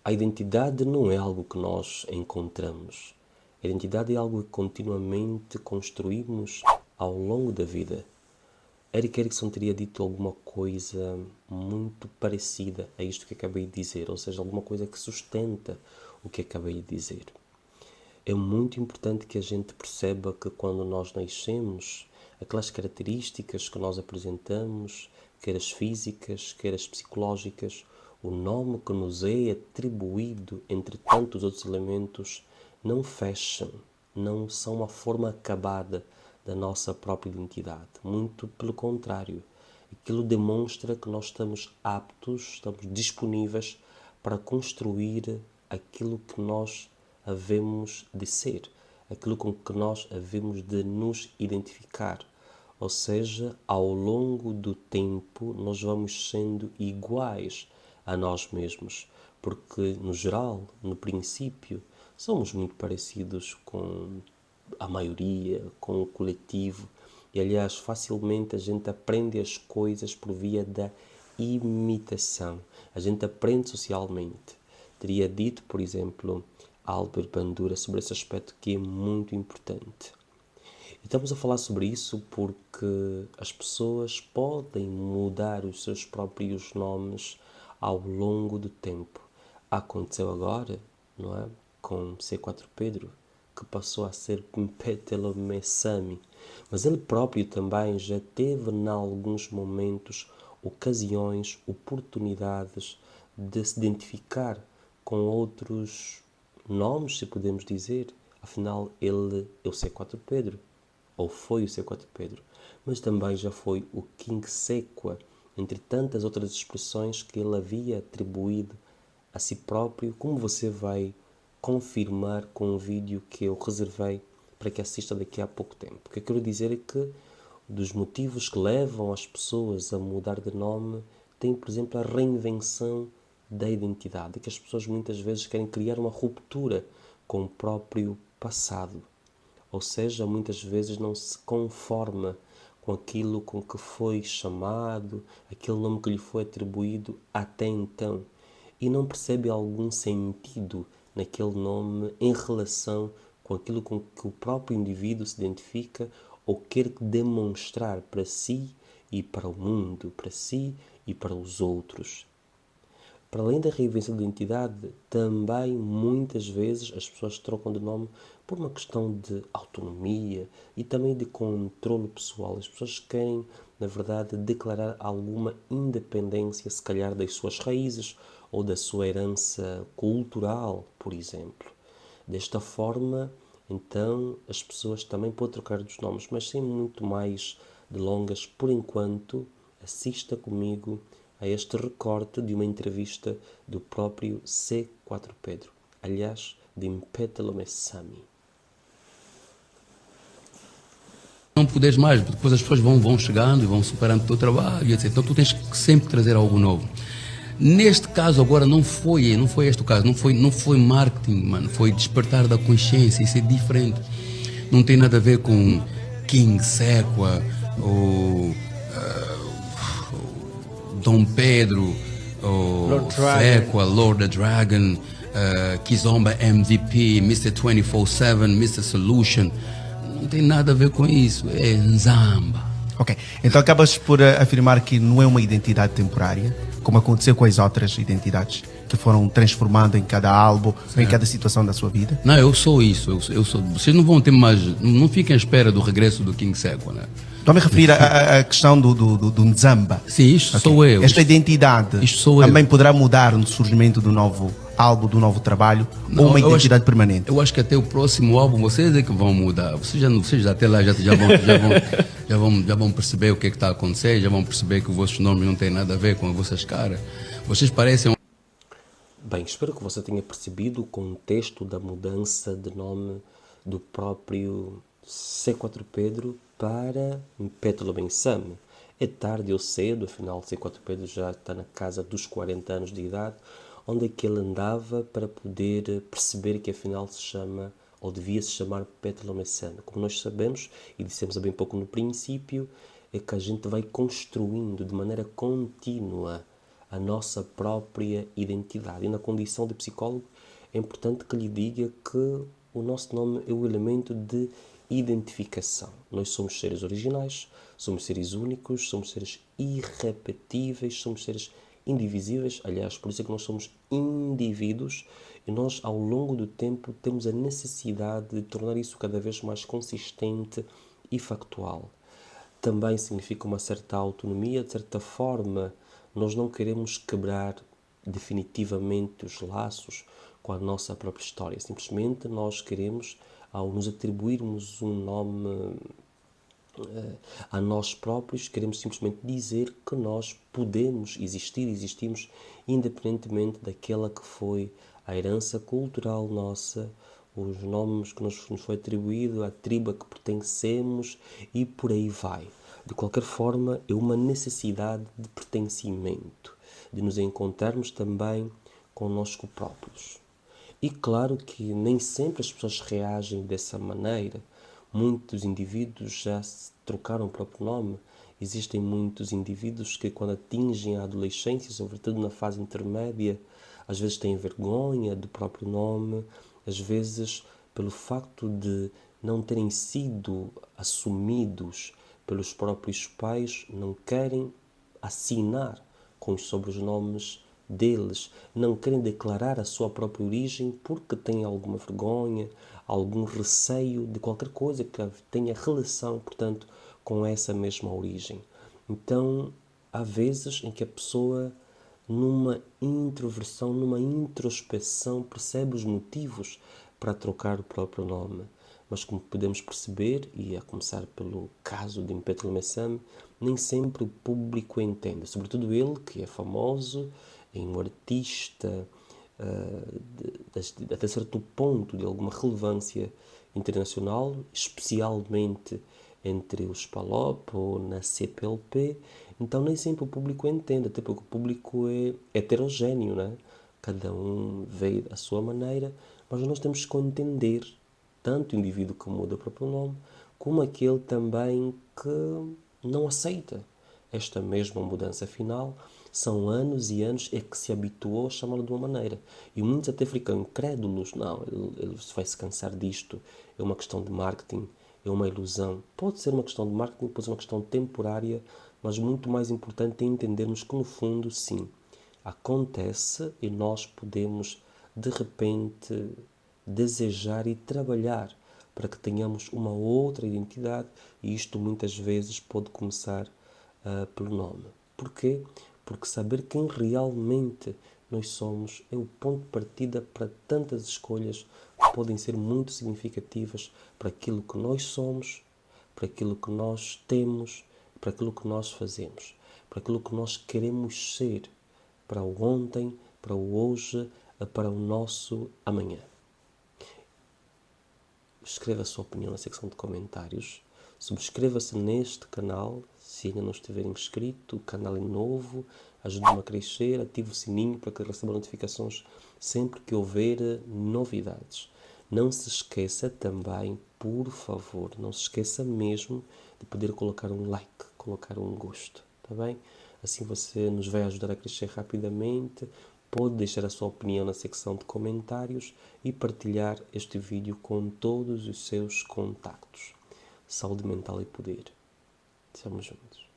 A identidade não é algo que nós encontramos. A identidade é algo que continuamente construímos ao longo da vida. Erik Erikson teria dito alguma coisa muito parecida a isto que acabei de dizer, ou seja, alguma coisa que sustenta o que acabei de dizer. É muito importante que a gente perceba que quando nós nascemos, aquelas características que nós apresentamos, quer as físicas, quer as psicológicas, o nome que nos é atribuído entre tantos outros elementos, não fecham, não são uma forma acabada da nossa própria identidade. Muito pelo contrário, aquilo demonstra que nós estamos aptos, estamos disponíveis para construir aquilo que nós havemos de ser, aquilo com que nós havemos de nos identificar. Ou seja, ao longo do tempo, nós vamos sendo iguais a nós mesmos, porque, no geral, no princípio, somos muito parecidos com a maioria, com o coletivo, e aliás, facilmente a gente aprende as coisas por via da imitação. A gente aprende socialmente. Teria dito, por exemplo, Albert Bandura sobre esse aspecto que é muito importante. E estamos a falar sobre isso porque as pessoas podem mudar os seus próprios nomes ao longo do tempo. Aconteceu agora, não é? Com C4 Pedro, que passou a ser Mpetelo Messami. Mas ele próprio também já teve, em alguns momentos, ocasiões, oportunidades de se identificar com outros nomes, se podemos dizer. Afinal, ele é o C4 Pedro, ou foi o C4 Pedro, mas também já foi o King Sequa, entre tantas outras expressões que ele havia atribuído a si próprio, como você vai confirmar com um vídeo que eu reservei para que assista daqui a pouco tempo. O que eu quero dizer é que dos motivos que levam as pessoas a mudar de nome tem, por exemplo, a reinvenção da identidade, que as pessoas muitas vezes querem criar uma ruptura com o próprio passado. Ou seja, muitas vezes não se conforma com aquilo com que foi chamado, aquele nome que lhe foi atribuído até então, e não percebe algum sentido naquele nome em relação com aquilo com que o próprio indivíduo se identifica ou quer demonstrar para si e para o mundo, para si e para os outros. Para além da reinvenção de identidade, também muitas vezes as pessoas trocam de nome por uma questão de autonomia e também de controle pessoal. As pessoas querem, na verdade, declarar alguma independência, se calhar, das suas raízes ou da sua herança cultural, por exemplo. Desta forma, então, as pessoas também podem trocar dos nomes, mas sem muito mais delongas, por enquanto, assista comigo a este recorte de uma entrevista do próprio C4 Pedro, aliás, de Mpetelo Messami. Não podes mais, depois as pessoas vão chegando e vão superando o teu trabalho, etc. Então tu tens que sempre trazer algo novo. Neste caso agora não foi este o caso, não foi marketing, mano, foi despertar da consciência, isso é diferente. Não tem nada a ver com King Sequa ou Dom Pedro ou Sequa, Lord the Dragon, Kizomba MVP, Mr. 24/7, Mr. Solution. Não tem nada a ver com isso, é Nzamba. Ok, então acabas por afirmar que não é uma identidade temporária, como aconteceu com as outras identidades que foram transformando em cada álbum, em cada situação da sua vida? Não, eu sou isso, eu sou. Vocês não vão ter mais, não fiquem à espera do regresso do King Sequa, né? Estou a me referir à questão do Nzamba. Sim, isto sou eu. Esta identidade isto sou também eu. poderá mudar no surgimento do novo álbum, do novo trabalho, ou uma identidade permanente? Eu acho que até o próximo álbum vocês é que vão mudar. Vocês até lá já vão perceber o que é que está a acontecer, já vão perceber que os vossos nomes não têm nada a ver com as vossas caras. Vocês parecem. Bem, espero que você tenha percebido o contexto da mudança de nome do próprio C4 Pedro para Mpetelo Messami. É tarde ou cedo, afinal C4 Pedro já está na casa dos 40 anos de idade, onde é que ele andava para poder perceber que afinal se chama, ou devia se chamar, Mpetelo Messami. Como nós sabemos, e dissemos há bem pouco no princípio, é que a gente vai construindo de maneira contínua a nossa própria identidade. E na condição de psicólogo é importante que lhe diga que o nosso nome é o elemento de identificação. Nós somos seres originais, somos seres únicos, somos seres irrepetíveis, somos seres indivisíveis. Aliás, por isso é que nós somos indivíduos e nós, ao longo do tempo, temos a necessidade de tornar isso cada vez mais consistente e factual. Também significa uma certa autonomia, de certa forma, nós não queremos quebrar definitivamente os laços com a nossa própria história. Simplesmente nós queremos, ao nos atribuirmos um nome a nós próprios, queremos simplesmente dizer que nós podemos existir, existimos independentemente daquela que foi a herança cultural nossa, os nomes que nos foi atribuído, a tribo a que pertencemos e por aí vai. De qualquer forma, é uma necessidade de pertencimento, de nos encontrarmos também conosco próprios. E claro que nem sempre as pessoas reagem dessa maneira. Muitos indivíduos já trocaram o próprio nome. Existem muitos indivíduos que, quando atingem a adolescência, sobretudo na fase intermédia, às vezes têm vergonha do próprio nome, às vezes, pelo facto de não terem sido assumidos pelos próprios pais, não querem assinar com os sobrenomes deles, não querem declarar a sua própria origem porque têm alguma vergonha, algum receio de qualquer coisa que tenha relação, portanto, com essa mesma origem. Então, há vezes em que a pessoa, numa introversão, numa introspeção, percebe os motivos para trocar o próprio nome. Mas como podemos perceber, e a começar pelo caso de Mpetlou Messame, nem sempre o público entende, sobretudo ele, que é famoso, é um artista até certo ponto de alguma relevância internacional, especialmente entre os PALOP ou na CPLP, então nem sempre o público entende, até porque o público é heterogéneo, né? Cada um vê a sua maneira, mas nós temos que entender tanto o indivíduo que muda o próprio nome, como aquele também que não aceita esta mesma mudança final. São anos e anos é que se habituou a chamá-lo de uma maneira. E muitos até ficam incrédulos. Não, ele vai se cansar disto. É uma questão de marketing, é uma ilusão. Pode ser uma questão de marketing, pode ser uma questão temporária, mas muito mais importante é entendermos que, no fundo, sim, acontece e nós podemos, de repente, desejar e trabalhar para que tenhamos uma outra identidade, e isto muitas vezes pode começar pelo nome. Porquê? Porque saber quem realmente nós somos é o ponto de partida para tantas escolhas que podem ser muito significativas para aquilo que nós somos, para aquilo que nós temos, para aquilo que nós fazemos, para aquilo que nós queremos ser, para o ontem, para o hoje, para o nosso amanhã. Escreva a sua opinião na secção de comentários. Subscreva-se neste canal, se ainda não estiver inscrito. O canal é novo, ajude-me a crescer. Ative o sininho para que receba notificações sempre que houver novidades. Não se esqueça também, por favor, não se esqueça mesmo de poder colocar um like, colocar um gosto, tá bem? Assim você nos vai ajudar a crescer rapidamente. Pode deixar a sua opinião na secção de comentários e partilhar este vídeo com todos os seus contactos. Saúde mental e poder. Estamos juntos.